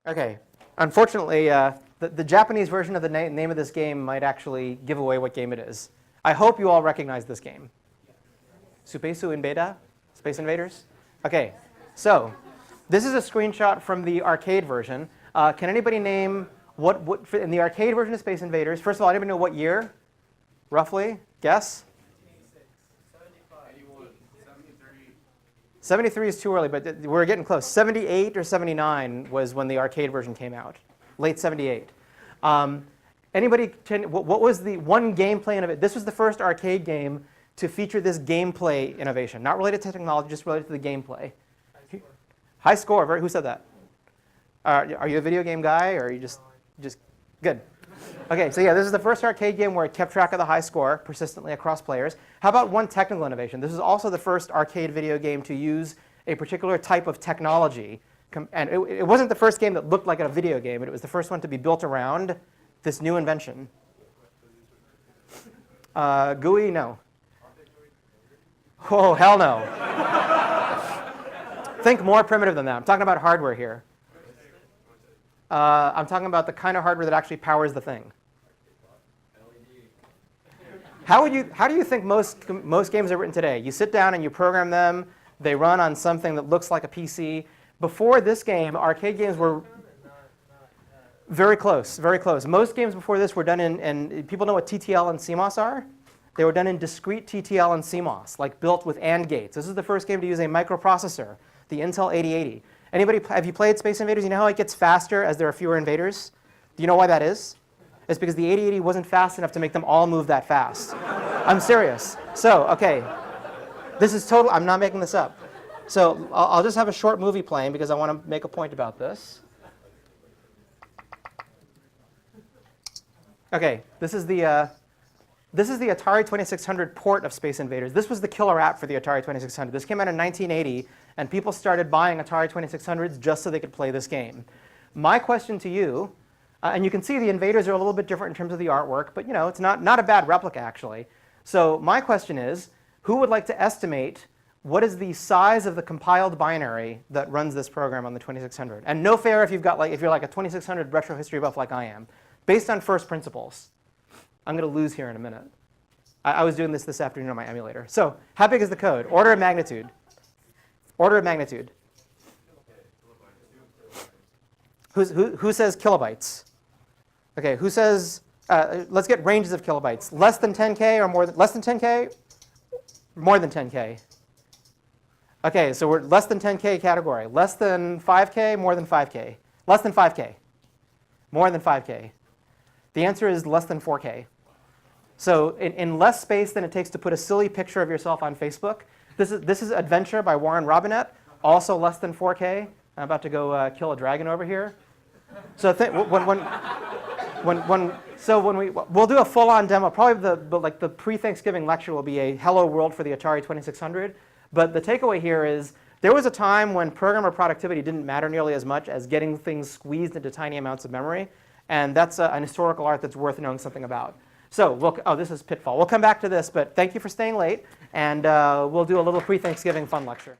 Okay. Unfortunately, the Japanese version of the name of this game might actually give away what game it is. I hope you all recognize this game. Supeisu Invada? Space Invaders? Okay. So this is a screenshot from the arcade version. Can anybody name what in the arcade version of Space Invaders? First of all, anybody know what year? Roughly? Guess? 73 is too early, but we're getting close. 78 or 79 was when the arcade version came out. Late 78. Anybody, what was the one gameplay innovation? This was the first arcade game to feature this gameplay innovation. Not related to technology, just related to the gameplay. High score. Who said that? Are you a video game guy, or are you just good? Okay, so yeah, this is the first arcade game where it kept track of the high score persistently across players. How about one technical innovation? This is also the first arcade video game to use a particular type of technology. And it wasn't the first game that looked like a video game, but it was the first one to be built around this new invention. GUI? No. Oh, hell no. Think more primitive than that. I'm talking about hardware here. I'm talking about the kind of hardware that actually powers the thing. How do you think most games are written today? You sit down and you program them. They run on something that looks like a PC. Before this game, arcade games were very close, very close. Most games before this were done and people know what TTL and CMOS are? They were done in discrete TTL and CMOS, like built with AND gates. This is the first game to use a microprocessor, the Intel 8080. Have you played Space Invaders? You know how it gets faster as there are fewer invaders? Do you know why that is? It's because the 8080 wasn't fast enough to make them all move that fast. I'm serious. So, okay, this is total. I'm not making this up. So I'll just have a short movie playing because I want to make a point about this. Okay, this is the Atari 2600 port of Space Invaders. This was the killer app for the Atari 2600. This came out in 1980, and people started buying Atari 2600s just so they could play this game. My question to you, and you can see the invaders are a little bit different in terms of the artwork, but you know, it's not a bad replica, actually. So my question is, who would like to estimate what is the size of the compiled binary that runs this program on the 2600? And no fair if you're like a 2600 retro history buff like I am, based on first principles. I'm going to lose here in a minute. I was doing this afternoon on my emulator. So how big is the code? Order of magnitude. Order of magnitude. Who says kilobytes? Okay, who says, let's get ranges of kilobytes. Less than 10K or more than, less than 10K? More than 10K. Okay, so we're less than 10K category. Less than 5K, more than 5K. Less than 5K. More than 5K. The answer is less than 4K. So in less space than it takes to put a silly picture of yourself on Facebook. This is Adventure by Warren Robinett, also less than 4K. I'm about to go kill a dragon over here. So we'll do a full-on demo. Probably the pre-Thanksgiving lecture will be a hello world for the Atari 2600. But the takeaway here is there was a time when programmer productivity didn't matter nearly as much as getting things squeezed into tiny amounts of memory. And that's an historical art that's worth knowing something about. So, this is Pitfall. We'll come back to this, but thank you for staying late. And we'll do a little pre-Thanksgiving fun lecture.